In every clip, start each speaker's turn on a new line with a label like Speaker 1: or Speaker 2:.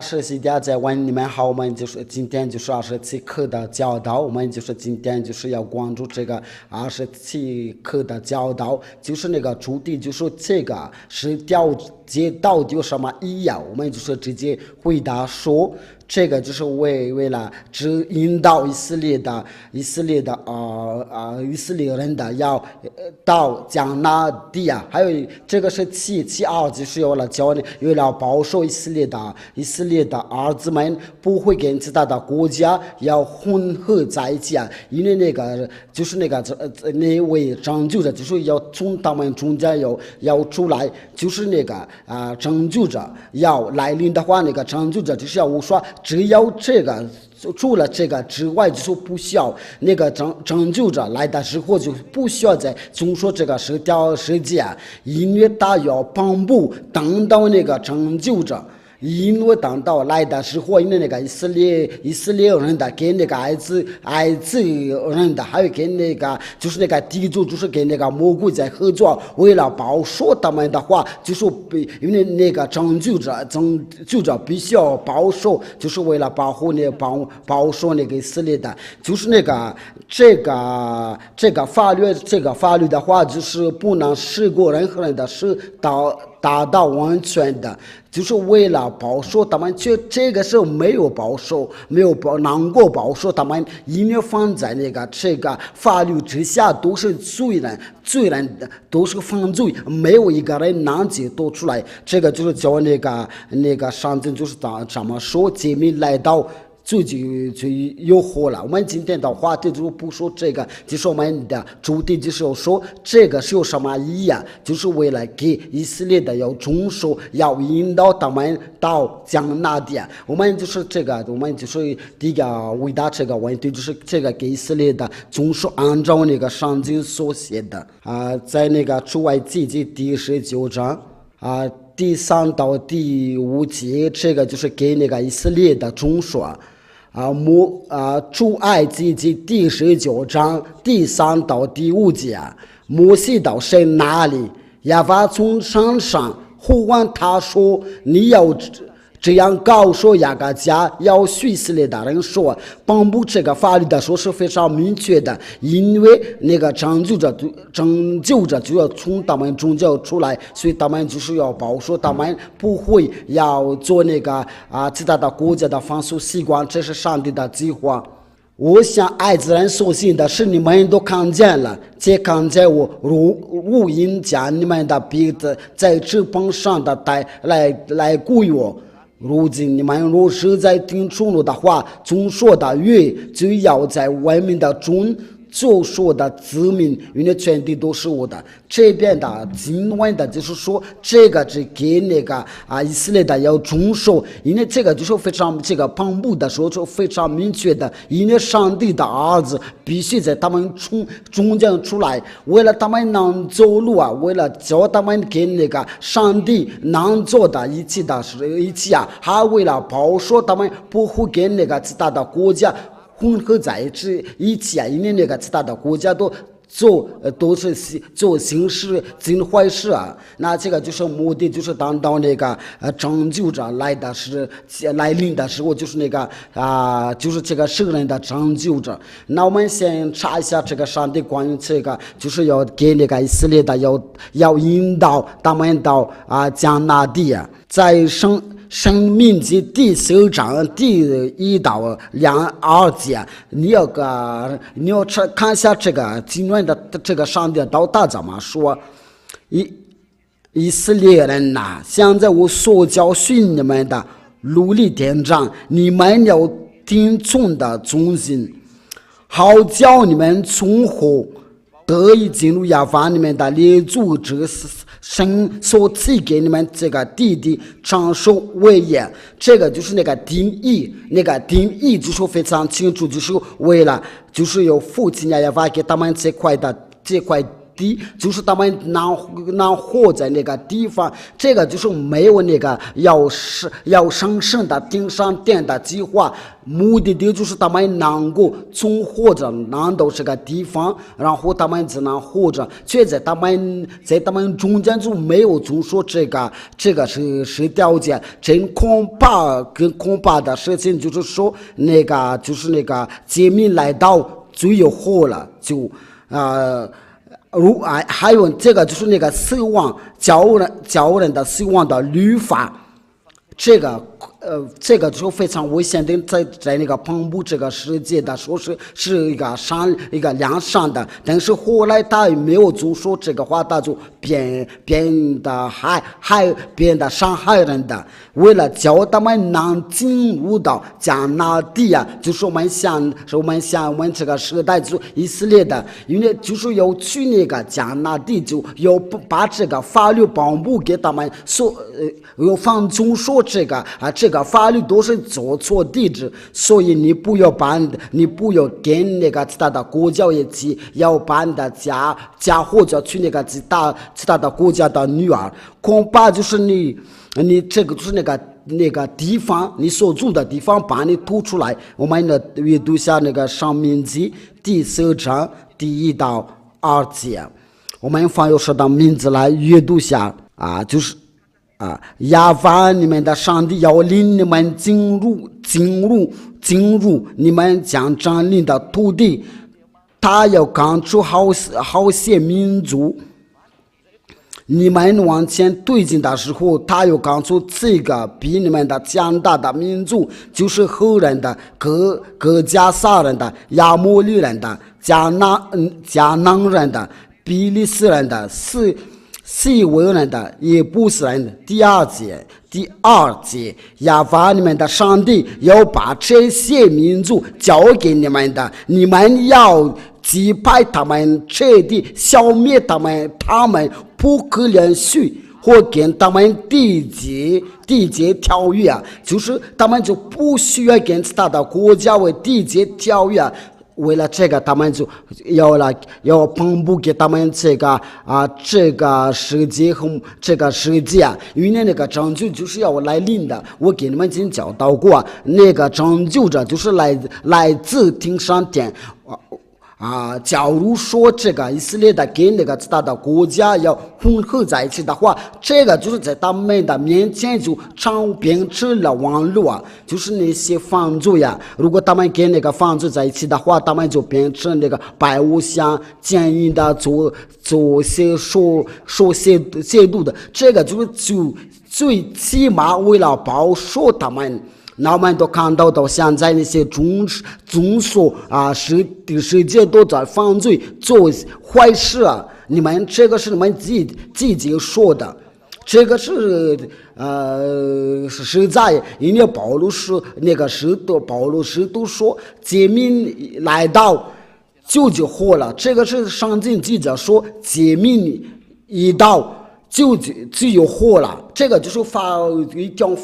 Speaker 1: 是西家在问你们好，我们就是今天就是27课的教导，我们就是今天就是要关注这个27课的教导，就是那个主题就是这个是调节到底有什么意义啊？我们就是直接回答说，这个就是为了指引导以色列人的要到迦南地啊，还有这个是7:2，就是为了教你，为了保守以色列的儿子们不会跟其他的国家要混合在一起啊，因为那个就是那位拯救者就是要从他们中间要出来，就是那个拯救者要来临的话，那个拯救者就是要我说，只要这个除了这个之外，就是不需要那个拯救者来的时候，就不需要再总说这个十条世界，因为他要帮助等到那个拯救者。因为等到来的时候，因为那个以色列人的跟那个埃及人的，还有跟那个就是那个地主，就是跟那个魔鬼在合作，为了保守他们的话，就是因为那个拯救者必须要保守，就是为了保护保守那个以色列的，就是那个这个法律的话，就是不能使过任何人的是达到完全的，就是为了保守他们，这个是没有能够保守他们，因为放在那个这个法律之下都是罪人都是犯罪，没有一个人能解脱出来。这个就是叫那个上帝就是怎么说，诫命来到。就诱惑了。我们今天的话题就不说这个，就是我们的主题就是说这个是有什么意义啊？就是为了给以色列的要遵守，要引导他们到迦南地。我们就是第一个回答这个问题，就是这个给以色列的遵守，按照那个圣经所写的在那个出埃及记第19章第3到第5节，这个就是给那个以色列的遵守。出埃及记第19章第3到第5节，摩西到神那里，耶和华从山上呼唤他说：“你要这样告诉雅各家，要许以色列的人说，颁布这个法律的说是非常明确的，因为那个拯救者就要从他们中间出来，所以他们就是要保守，他们不会要做那个其他的国家的风俗习惯，这是上帝的计划。我想爱子人所信的是你们都看见了，且看见我如鹰将你们的鼻子在翅膀上的来雇我。如今你们若实在听从我的话，总说的约，就要在外面的中就说的子民，因为全地都是我的。这边的经文的就是说，这个是给那个以色列的要遵守，因为这个就是非常这个颁布的时候就非常明确的，因为上帝的儿子必须在他们中间出来，为了他们能走路为了教他们跟那个上帝能做的一切还为了保守他们不会跟那个其他的国家混合在一起因为那个其他的国家都是做刑事尽坏事那这个就是目的，就是当到那个拯救者来临的时候，就是那个就是这个世人的拯救者。那我们先查一下这个上帝关于这个，就是要给那个以色列的要引导他们到迦南地在生命记第10章第1到2节，你要看一下这个经文的这个上帝到底怎么说。以色列人呐，现在我所教训你们的律例典章，你们要听从的忠心，好叫你们存活，得以进入耶和华你们的列祖之神所赐给你们这个地的长寿为业。这个就是那个定义就是非常清楚，就是为了就是有父亲耶和华给他们这块地，就是他们能活在那个地方，这个就是没有那个要上升的顶上殿的计划，目的地就是他们能够存活着能到这个地方，然后他们只能活着，却在他们中间就没有就说这个是条件，真恐怕的事情就是说那个杰明来到最有祸了，就还有这个就是那个死亡教人的死亡的律法，这个就非常危险的，在那个篷布这个世界的说是一个良善的，但是后来他没有就说这个话，他就变得伤害人的。为了教他们能进入到迦南地啊，就是我们这个时代就以色列的，因为就是要去那个迦南地，就要把这个法律颁布给他们，有放纵说这个法律都是做错地址，所以你不要跟那个其他的国家一起，要把你的家或者去那个其他的国家的女儿，恐怕就是你这个就是那个地方，你所住的地方把你吐出来。我们阅读下那个申命记第4章第1到2节，我们放有神的名字来阅读下就是亚法你们的上帝要领你们进入你们将占领的土地，他要赶出好些民族。你们往前推进的时候，他又赶出这个比你们的强大的民族，就是赫人的、各加撒人的、亚摩利人的、迦南人的、比利斯人的、西维人的、耶布斯人的。第二节，亚法你们的上帝要把这些民族交给你们的，你们要击败他们，彻底消灭他们不可连续或跟他们缔结条约就是他们就不需要跟其他的国家为缔结条约为了这个，他们就要颁布给他们这个世界和这个世界因为那个拯救就是要来临的。我给你们已经教导过，那个拯救者就是来自天上天。假如说这个以色列的跟那个其他的国家要混合在一起的话，这个就是在他们的面前就变成了网络就是那些犯罪如果他们跟那个犯罪在一起的话，他们就变成那个拜偶像、奸淫的、做些说些亵渎的，这个就最起码为了保守他们。那我们都看到现在那些宗所世界都在犯罪做坏事你们这个是你们自己说的，这个是实在，因为保罗是那个保罗是都说诫命来到就活了，这个是上经记者说诫命一到就有祸了，这个就是一条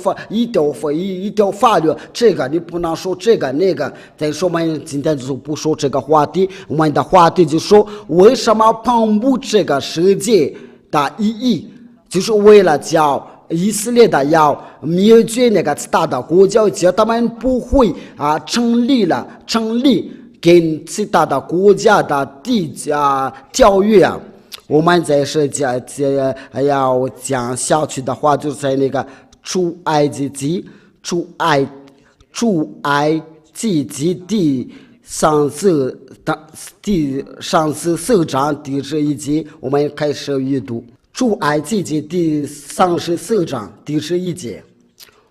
Speaker 1: 法律，这个你不能说这个那个。再说我们今天就不说这个话题，我们的话题就说为什么颁布这个世界的意义，就是为了叫以色列的要灭绝那个大的国家，叫他们不会成立跟其他的国家的条约我们在要讲下去的话，就在那个出埃及记第34章第11节，我们开始阅读。出埃及记第34章第11节，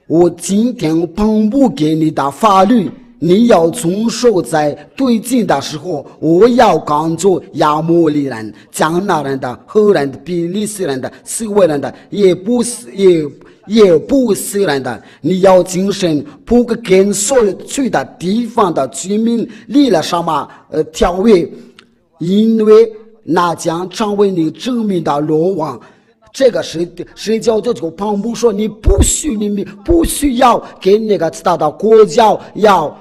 Speaker 1: 我今天颁布给你的法律，你要遵守，在对境的时候，我要赶走亚摩利人、迦南人的、赫人的、比利斯人的、西维人的、耶布斯人的。你要谨慎，不可跟所有去的地方的居民立了什么条约，因为那将成为你证明的罗网。这个是叫做颁布说，你不需要跟那个其他的国家要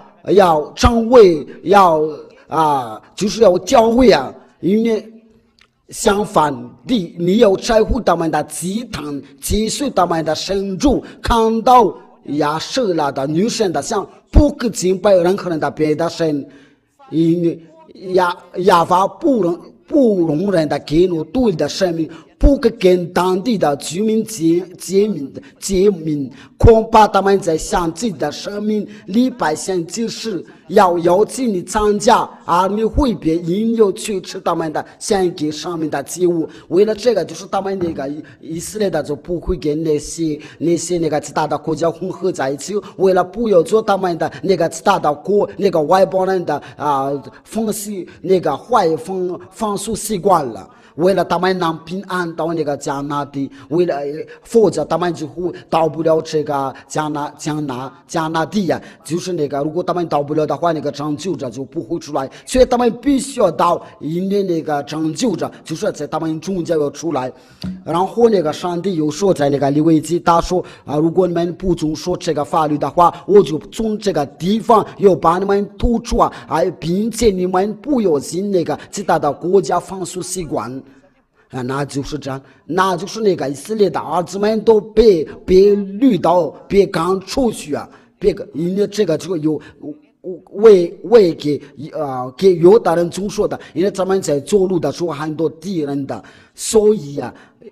Speaker 1: 成为就是要教会因为相反的，你要在乎他们的祭坛，祭祀他们的神主，看到亚舍拉的女神的像，不可敬拜任何人的别的神，因为亚法不容忍的给奴对的生命，不可跟当地的居民结盟，恐怕他们在向自己的生命里百姓就是要邀请你参加，而你会被引诱去吃他们的献给上面的祭物。为了这个，就是他们那个以色列的就不会跟那些那个其他的国家混合在一起，为了不要做他们的那个其他的那个外邦人的风习那个坏风俗习惯了。为了他们能平安到那个迦南地，为了否则他们就会到不了这个迦南地呀。就是那个，如果他们到不了的话，那个拯救者就不会出来，所以他们必须要到，因为那个拯救者就是在他们中间要出来。然后那个上帝又说，在那个利未记他说如果你们不遵守这个法律的话，我就从这个地方要把你们吐出并且你们不要信那个其他的国家风俗习惯。那就是这样，那就是那个以色列的儿子们都被掳到，被赶出去因为这个就有为给犹大人总说的，因为咱们在走路的时候很多敌人的，所以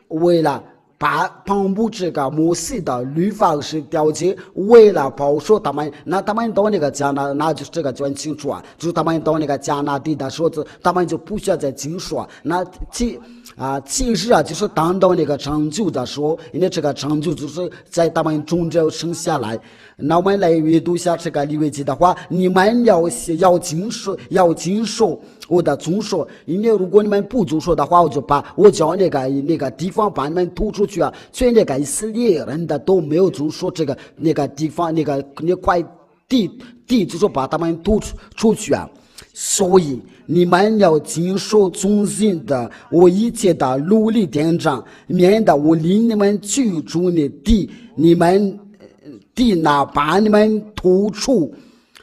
Speaker 1: 为了颁布这个摩西的律法是条件，为了保守他们，那他们到那个迦南，那就是这个就很清楚就是他们到那个迦南地的时候，他们就不需要再经说那其实就是当到那个拯救的时候，因为这个拯救就是在他们中间生下来。那我们来阅读一下这个利未记的话，你们要经受我的遵守，因为如果你们不遵守的话，我叫那个地方把你们吐出去所以那个以色列人的都没有遵守这个那个地方那块地就是把他们吐出去所以你们要经受遵行的我一切的努力典章，免得我领你们居住的地，你们地哪把你们吐出，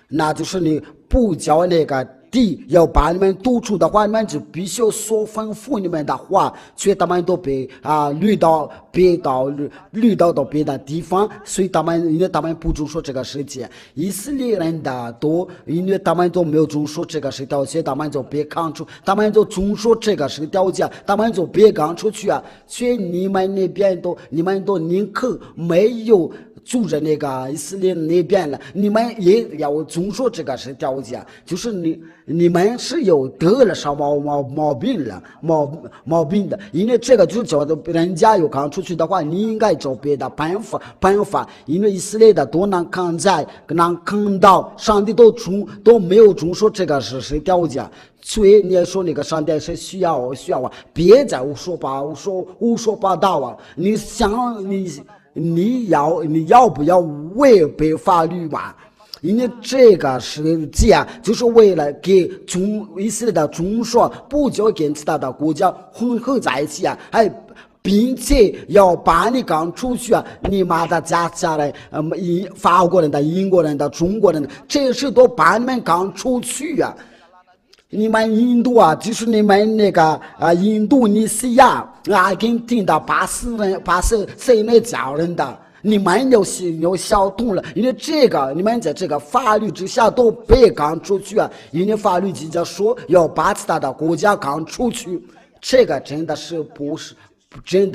Speaker 1: 那就是你不叫那个地要把你们吐出的话，你们就必须说吩咐你们的话，所以他们都被掳到别的地方，所以因为他们不遵守这个世界，以色列人的多，因为他们都没有遵守这个十条诫，他们就被赶出，他们就遵守这个十条诫，他们就被赶出去所以你们那边你们都宁可没有住在那个以色列那边了，你们也要遵守这个十条诫，就是你们是有得了什么毛病的，因为这个就叫做人家有赶出去的话，你应该找别的办法，因为以色列的都能看到上帝都没有遵守这个十条诫，所以你也说那个上帝是需要别再胡说八道你要不要违背法律吧？因为这个世界就是为了给以色列的宗说不就跟其他的国家混合在一起并且要把你赶出去你妈的家人法国人的、英国人的、中国人的，这些都把你们赶出去你们印度就是你们那个印度尼西亚、阿根廷的、巴西那家人的，你们有小动了，因为这个你们在这个法律之下都被赶出去因为法律直接说要把其他的国家赶出去，这个真的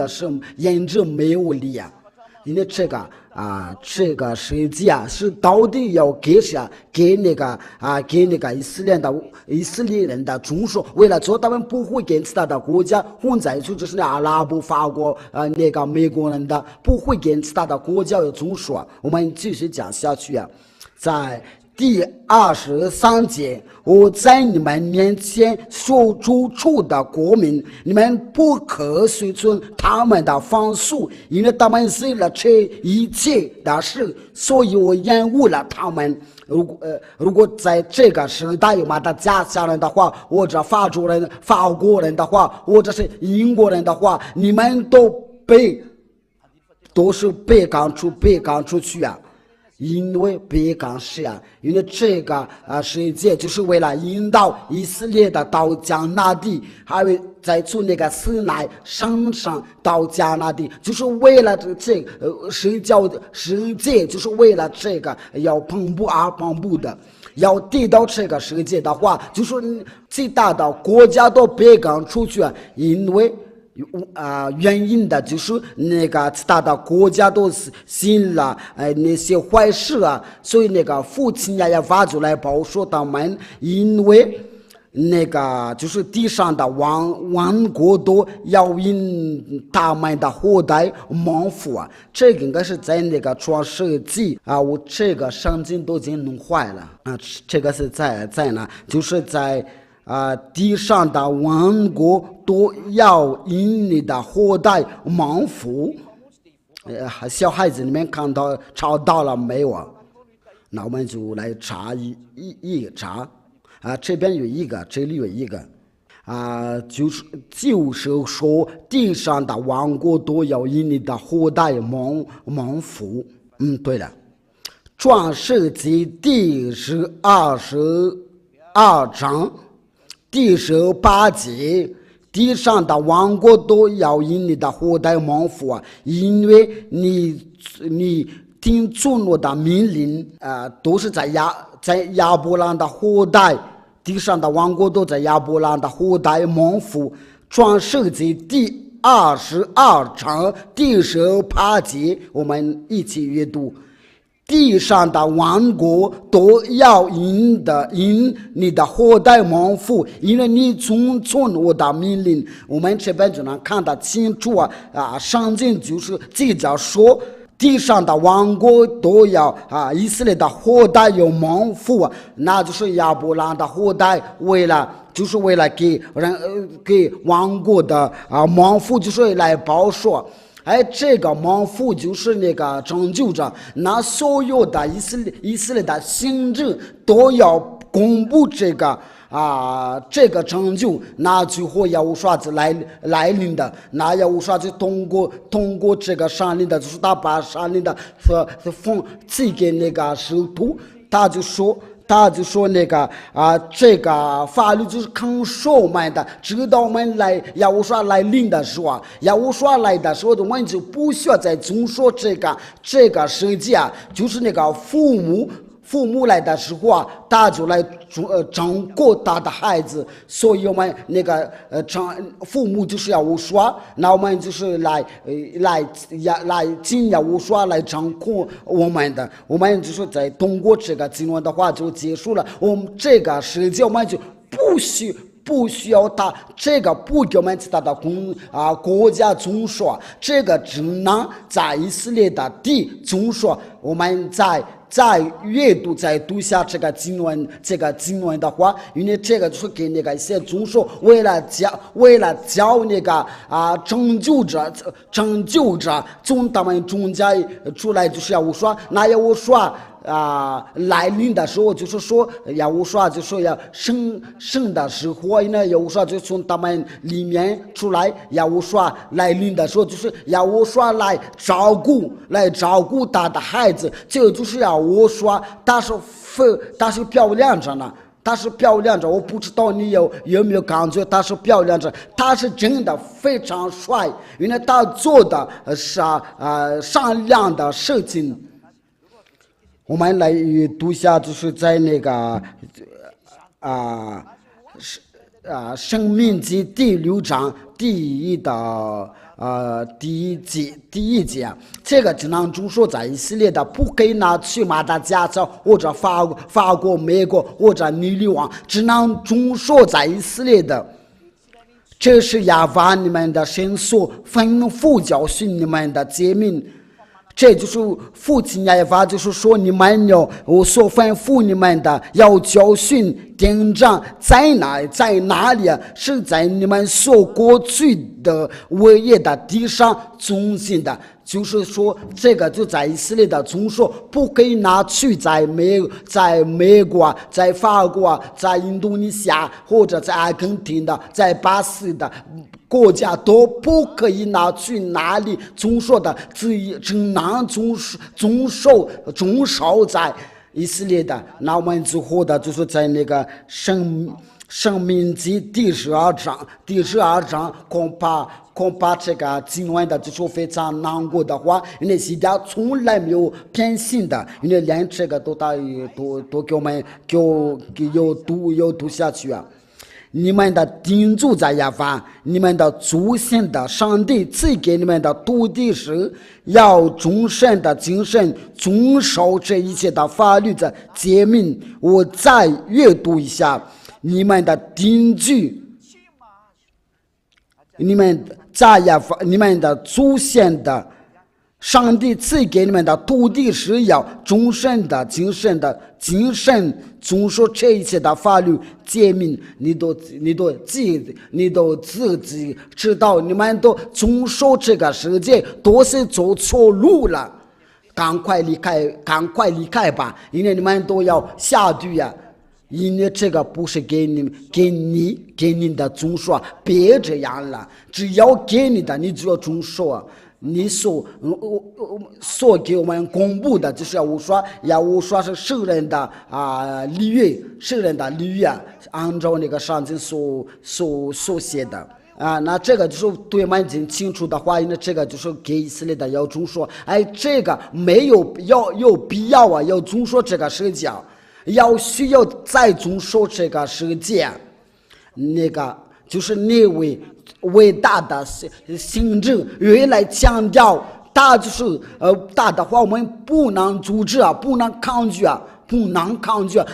Speaker 1: 是言之没有理因为这个世界是到底要给谁给那个以色列人的遵守，为了做他们不会跟其他的国家混在一起，就是阿拉伯、法国那个美国人的不会跟其他的国家有遵守我们继续讲下去在第23节，我在你们面前所住处的国民，你们不可随从他们的风俗，因为他们做了这一切的事，所以我厌恶了他们。如果在这个时代有马的家人的话，或者法国人的话，或者是英国人的话，你们都是被赶出去因为别干事啊，因为这个世界就是为了引导以色列的到迦南地，还有再从那个西奈山上到迦南地，就是为了这个世界就是为了这个要蓬勃而蓬勃的。要递到这个世界的话，就是最大的国家都别敢出去，因为原因的就是那个其他的国家都信了那些坏事啊，所以那个父亲也发出来保说他们，因为那个就是地上的王国都要因他们的后代蒙福啊。这个应该是在那个创世纪啊，我这个圣经都已经弄坏了啊。这个是在哪？就是在地上的王国都要因你的后代蒙福。小孩子你们查到了没有啊？那我们就来查一查。这边有一个，这里有一个，就是说，地上的王国都要因你的后代蒙福。对了，创世纪第22章第18节，地上的王国都要因你的后代蒙福啊，因为你听从我的命令都是在亚伯兰的后代，地上的王国都在亚伯兰的后代蒙福。创世纪第22章第18节，我们一起阅读。地上的王国都要因你的后代蒙福，因为你遵从我的命令。我们这边就能看得清楚圣经就是记着说，地上的王国都要以色列的后代有蒙福那就是亚伯兰的后代为了给王国的蒙福，就是来报说。这个蒙福就是那个拯救者，那所有的以色列的行政都要公布这个拯救，那最后要无啥子来临的，那要无啥子通过这个上临的，就是他把上临的封赐给那个使徒，他就说那个这个法律就是看守我们的，直到我们要无啥来临的时候，要无啥来的时候，我们就不需要再总说这个世界就是那个父母来的时候他就来照顾他的孩子，所以我们那个父母就是要无说，那我们就是来尽要无说来照顾我们的，我们就是在通过这个经文的话就结束了。我们这个世界我们就不需要他这个不给我们其他的国家总说，这个只能在以色列的地总说。我们再阅读再读下这个经文的话，因为这个就是给那个一些总说为了教那个拯救者从他们中间出来，就是要说那要说来临的时候，就是说要说就说要生的时候呢，要说就从他们里面出来，要说来临的时候就是要说来照顾他的孩子，这就是要我说他是漂亮着呢。他是漂亮着，我不知道你有没有感觉，他是漂亮着，他是真的非常帅，因为他做的是善良的事情。我们来读下，就是在那个申命记第6章第一节，这个只能就说在以色列的不可以拿去马达加斯或者法国、美国或者尼利王，只能就说在以色列的。这是亚法你们的神所吩咐教训你们的诫命。这就是父亲亚法，就是说你们要我所吩咐你们的，要教训典章在哪里啊？是在你们所过去的伟业的地上中心的。就是说，这个就在以色列的中说，不可以拿去在美国、在法国、在印度尼西亚或者在阿根廷的、在巴西的国家都不可以拿去哪里中说的，只能中守在以色列的。那我们之后的就是在那个生命记第12章恐怕这个今晚的就是非常难过的话，因为西家从来没有偏心的，因为连这个都给我们有读下去啊。你们的定住在亚法，你们的祖先的上帝赐给你们的土地时，要终身的精神遵守这一切的法律的诫命。我再阅读一下你们的定居，你们在亚法，你们的祖先的上帝赐给你们的土地是要终身的精神遵守这一切的法律诫命。你都自己知道，你们都遵守这个世界都是走错路了，赶快离开吧，因为你们都要下地呀。因为这个不是给你的遵守，别这样了。只要给你的，你就要遵守啊。你所给我们公布的，就是要我说是圣人的律约啊，按照那个上经所写的啊。那这个就是对我们很清楚的话，因为这个就是给以色列的要遵守。这个没有必要啊，要遵守这个世界。需要再遵守这个世界，那个就是那位伟大的行政越来强调，大就是大的话，我们不能阻止啊，不能抗拒啊，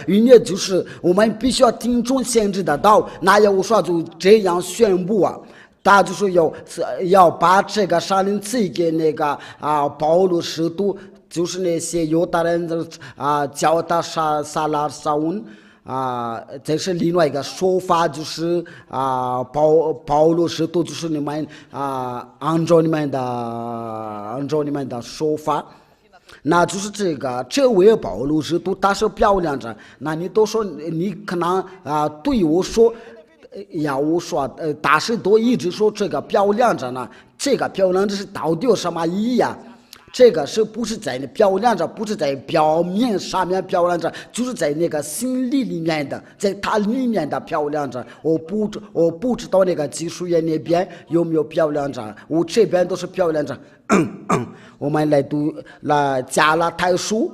Speaker 1: 因为就是我们必须要听从限制的道。那要说就这样宣布啊，他就是要把这个杀人赐给那个保罗使徒。就是那些犹大人叫他撒拉撒文这是另外一个说法，就是保罗使徒就是你们按照你们的说法，那就是这位保罗使徒他是漂亮着。那你都说你可能对我说我说大师都一直说这个漂亮着呢，这个漂亮着是到底有什么意义啊？这个是不是在漂亮着，不是在表面上面漂亮着，就是在那个心里面的，在它里面的漂亮着。我不知道那个技术员那边有没有漂亮着，我这边都是漂亮着。我们来读加拉太书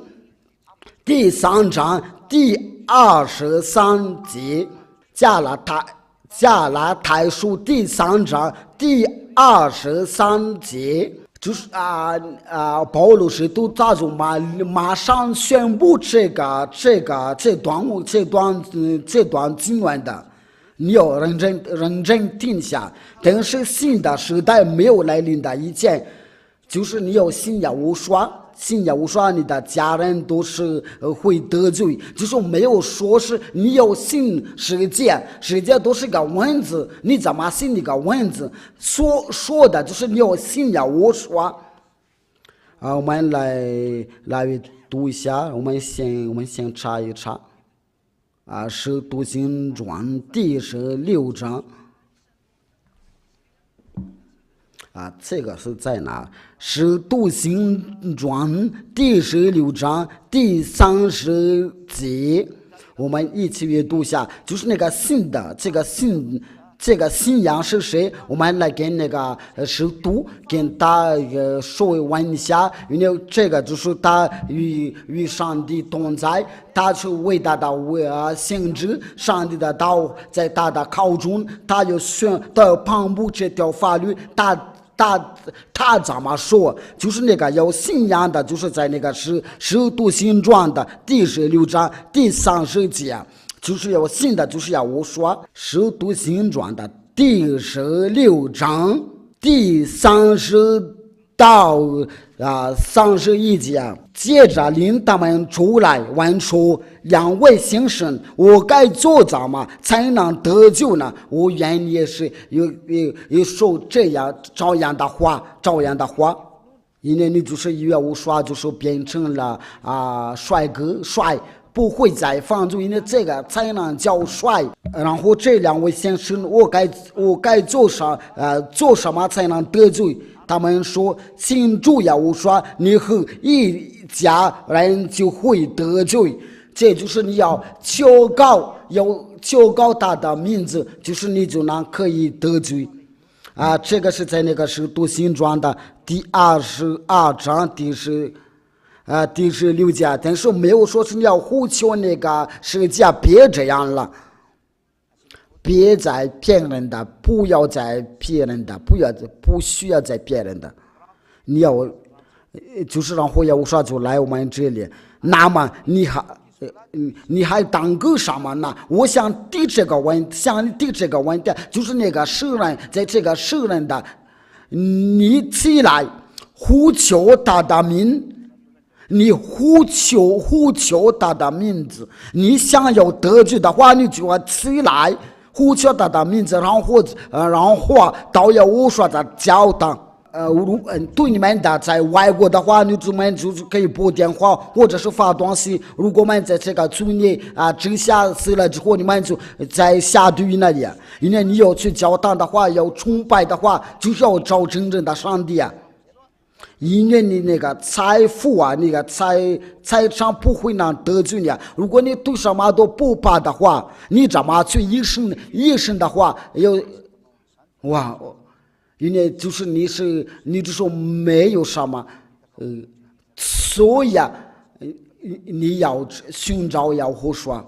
Speaker 1: 第3章第23节，加拉太书第3章第23节。就是保罗使徒大众马上宣布这段经文的，你要认真听下。但是新的时代没有来临的以前，就是你要信仰无双，你的家人都是会得罪。就是没有说是你要信世界都是个文字，你怎么信那个文字？说的就是你要信仰无双。我们来读一下，我们先查一查使徒行传第16章。这个是在哪？使徒行传第16章第30节，我们一起阅读一下。就是那个信的这个信仰是谁？我们来跟那个使徒跟他说问一下，因为这个就是他与上帝同在，他是伟大的先知，上帝的道在他的口中，他要颁布这条法律，他怎么说？就是那个有信仰的，就是在那个使徒行传的第16章第30节，就是有信的，就是要我说使徒行传的第16章第30到31节，接着领他们出来问说：两位先生，我该做什么才能得救呢？我愿意是有说这样的话，因为你就是越无耍，就是变成了帅哥帅。不会再犯罪，因为这个才能叫帅。然后这两位先生，我该做什么才能得罪？他们说：信主耶稣说，你和一家人就会得罪。这就是你要求告他的名字，就是你就能可以得罪。这个是在那个使徒行传的第22章第16节，但是没有说是你要呼求那个世界别这样了，别再骗人的，不要再骗人的，不需要再骗人的，你要就是让胡要说就来我们这里，那么你还当个什么呢？我想提这个问题，就是那个世人在这个世人的，你起来呼求他的名。你呼求他的名字，你想要得救的话，你就要起来呼求他的名字，然后到耶稣说的教堂。对你们的在外国的话，你们就是可以拨电话或者是发短信。如果我们在这个罪孽之下死了之后，你们就在下地狱那里。因为你要去教堂的话，要崇拜的话，就是要找真正的上帝啊。因为你那个财富那个财产不会能得罪你。如果你对什么都不怕的话，你怎么去一生的话因为就是你就说没有什么，所以你要寻找耶和华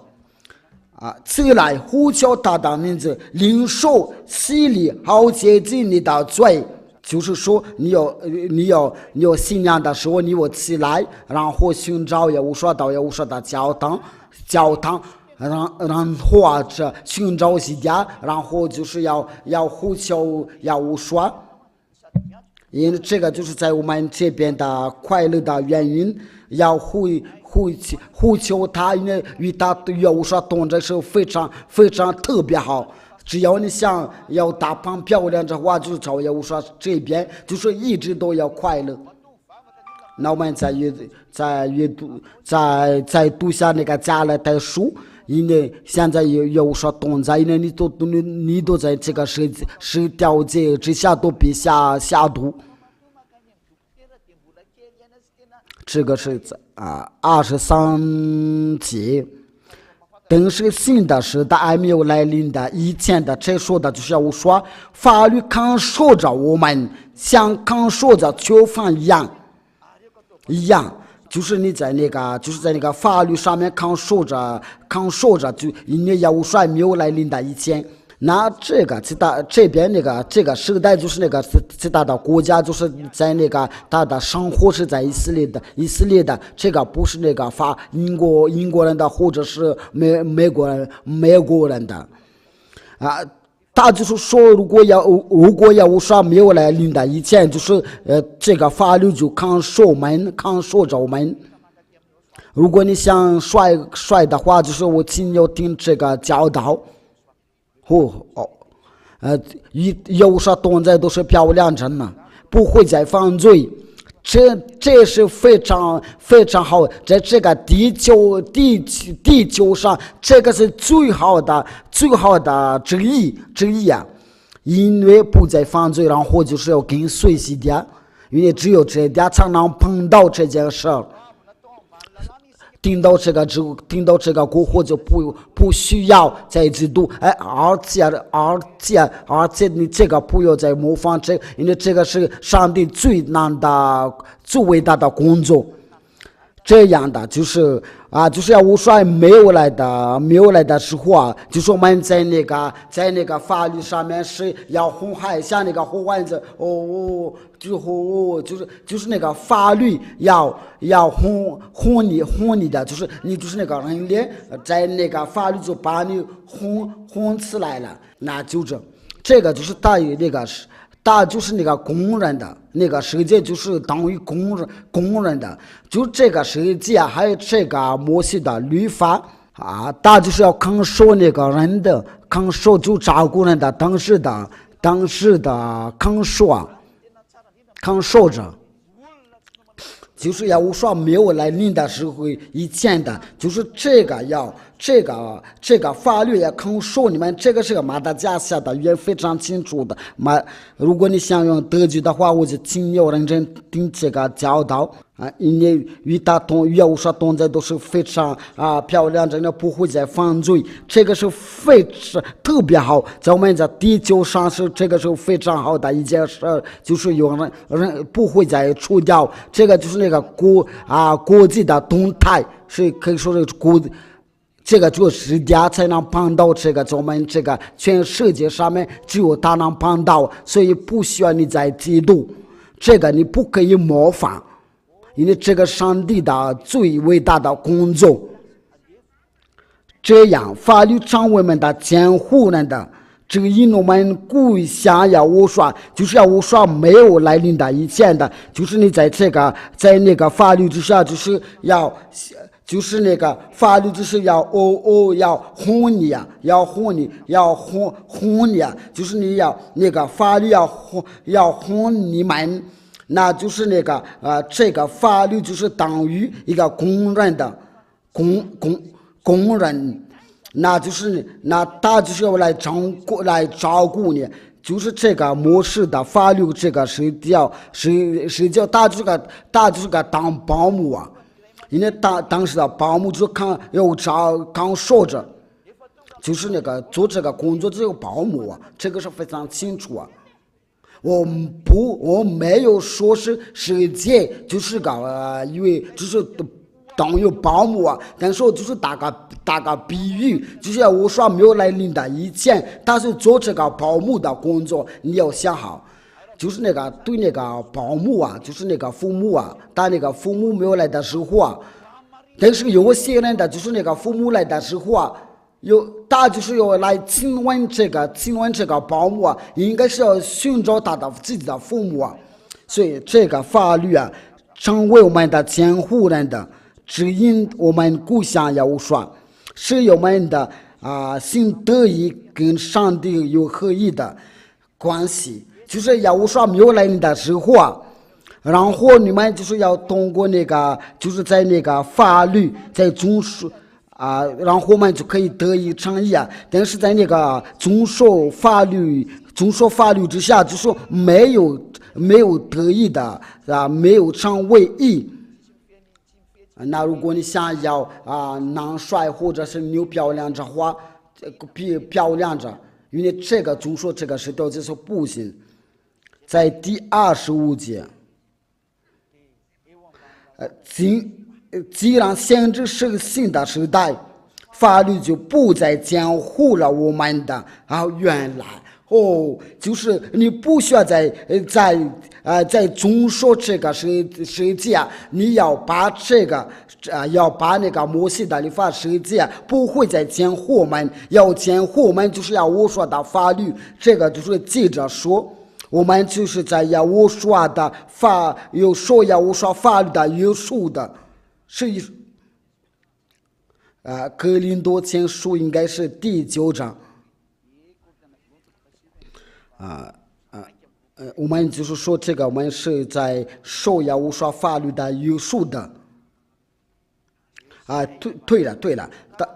Speaker 1: 起来呼叫他的名字，领受洗礼，好洁净你的罪。就是说你要信仰的时候，你要起来，然后寻找耶稣说的教堂，然后或者寻找西家，然后就是要呼求耶稣说，因为这个就是在我们这边的快乐的原因，要呼求他，因为与他耶稣说动这是非常非常特别好。只要你想要大胖漂亮的话，就找耶稣说这边就是一直都要快乐。那我们再阅读再读下那个加勒泰书，因为现在有说动在，因为你都在这个十条节之下都必下读。这个是23节。等是新的时代还没有来临的，以前的这说的就是我说法律看守着我们，像看守着囚犯一样，就是你在那个法律上面看守着，就因为我说没有来临的以前。那这个这边这个时代就是那个其他的国家，就是在那个他的生活是在以色列的，这个不是那个英国人的或者是美国人的他就是说如果要说没有来临的以前，就是这个法律就看守着我们。如果你想帅的话，就是我请要听这个教导。有啥动作都是漂亮人呢，不会再犯罪，这是非常非常好，在这个地球上，这个是最好的之一啊！因为不再犯罪，然后就是要跟随西点，因为只有这点才能碰到这件事儿。听到这个过后就不需要再制度，而且你这个不要再模仿因为这个是上帝最伟大的工作。这样的就是要我说没有来的时候就是我们在那个法律上面是要红海，像那个红丸子就是那个法律要哄你的，就是你就是那个人脸，在那个法律就把你哄起来了，那就是这个就是大于那个大就是那个工人的那个世界，就是等于工人的，就这个世界还有这个摩西的律法啊，大就是要看守那个人的，看守就照顾人的当时的看守着。就是要我说没有来临的时候以前的，就是这个法律要看守你们，这个是个马达加斯的也非常清楚的。如果你想用德语的话，我就请有认真听这个教导啊，因为与我说动作都是非常漂亮，真的不会再犯罪，这个是非常特别好。在我们在地球上是这个是非常好的一件事，就是有人不会再除掉，这个就是那个国际的动态，是可以说是这个只有世界才能办到，这个在我们这个全世界上面只有他能办到，所以不需要你再嫉妒，这个你不可以模仿，因为这个上帝的最伟大的工作。这样法律成为我们的监护人的，这个因我们故意想要我说，就是要我说没有来临的以前的，就是你在那个法律之下，就是那个法律就是要哄你啊，哄你啊，就是你要那个法律要哄你们，那就是那个这个法律就是等于一个工人的工人，那就是那他就是要来照顾你。就是这个模式的法律，这个是叫他就是个当保姆啊。因为当时的保姆就看守着，就是那个做这个工作只有保姆啊，这个是非常清楚啊。我没有说是世界就是个因为就是等于保姆啊，但是我就是打个比喻，就是我说没有来临的以前，他是做这个保姆的工作，你要想好。就是那个对那个保姆啊，就是那个父母啊，但那个父母没有来的时候啊，但是有些人的就是那个父母来的时候啊，他就是要来亲吻这个保姆啊，应该是要寻找他的自己的父母啊，所以这个法律啊，成为我们的监护人的，指引我们故乡要说，是我们的心得以跟上帝有合一的关系。就是要我说没有来临的时候啊，然后你们就是要通过那个，就是在那个法律在总数然后我们就可以得以成义啊。但是在那个总说法律之下，就说没有得以的没有成为义。那如果你想要男帅或者是女漂亮的话，漂亮着，因为这个总说这个是条就是不行。在第25节，既然限制是个新的时代，法律就不再监护了我们的原来就是你不需要在总说这个世界，你要把这个要把那个摩西的律法世界不会再监护我们，要监护我们就是要我说的法律，这个就是记者说。我们就是在要我说的有说要我说法律的约束的，是哥林多前书应该是第9章我们就是说这个我们是在受要我说法律的约束的对了，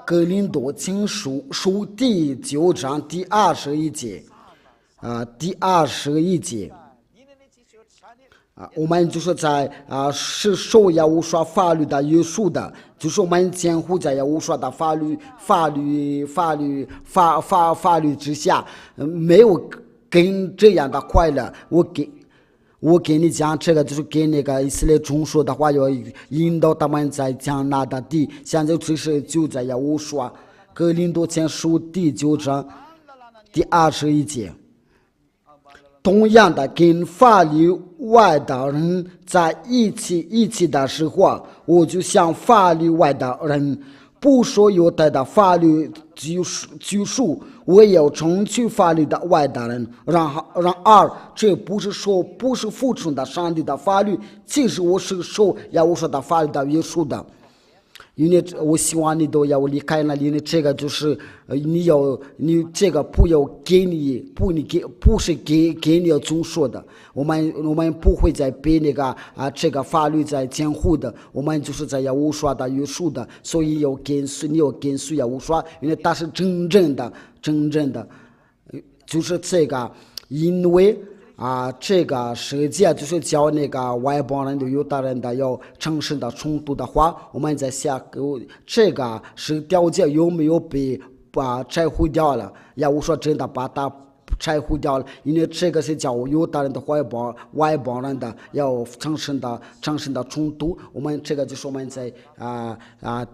Speaker 1: 哥林多前书第9章第21节。第21节我们就是在是受要我说法律的约束的，就是我们监护在要我说的法律之下，没有跟这样的快乐。我给你讲这个，就是给那个以色列中说的话，要引导他们在迦南的地。现在就在要我说哥林多前书第9章第21节。同样的，跟法律外的人在一起的时候，我就像法律外的人，不说犹太的法律拘束，唯有成全法律的外的人。然而，这不是服从的上帝的法律，其实我是受耶和华的法律的约束的。因为我希望你都要离开那里，因为这个就是你这个不要给你不是给你要遵守的。我们不会再被那个这个法律在监护的，我们就是在耶和华的约束的，所以你要跟随耶和华，因为他是真正的，就是这个，因为。这个世界就是教那个外邦人的犹太人的要诚实的冲突的话，我们在想这个是条件有没有被拆毁掉了？要我说真的把它拆毁掉了，因为这个是叫犹太人的外邦人的要诚实的冲突。我们这个就是我们在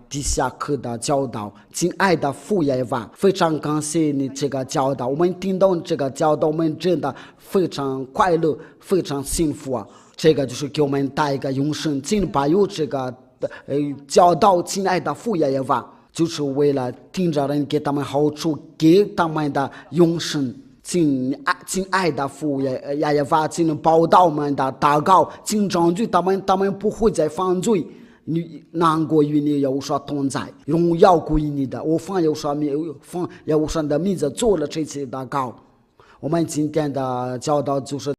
Speaker 1: 地下课的教导。亲爱的父耶娃，非常感谢你这个教导，我们听到这个教导，我们真的非常快乐，非常幸福啊！这个就是给我们带一个永生，尽把有这个教导，亲爱的父耶娃，就是为了听着人给他们好处，给他们的永生。亲爱的父耶娃，请报道我们的祷告，请证据他们不会再犯罪。你难过于你有所同在，荣耀归你的。我放有什的名字做了这些祷告。我们今天的教导就是。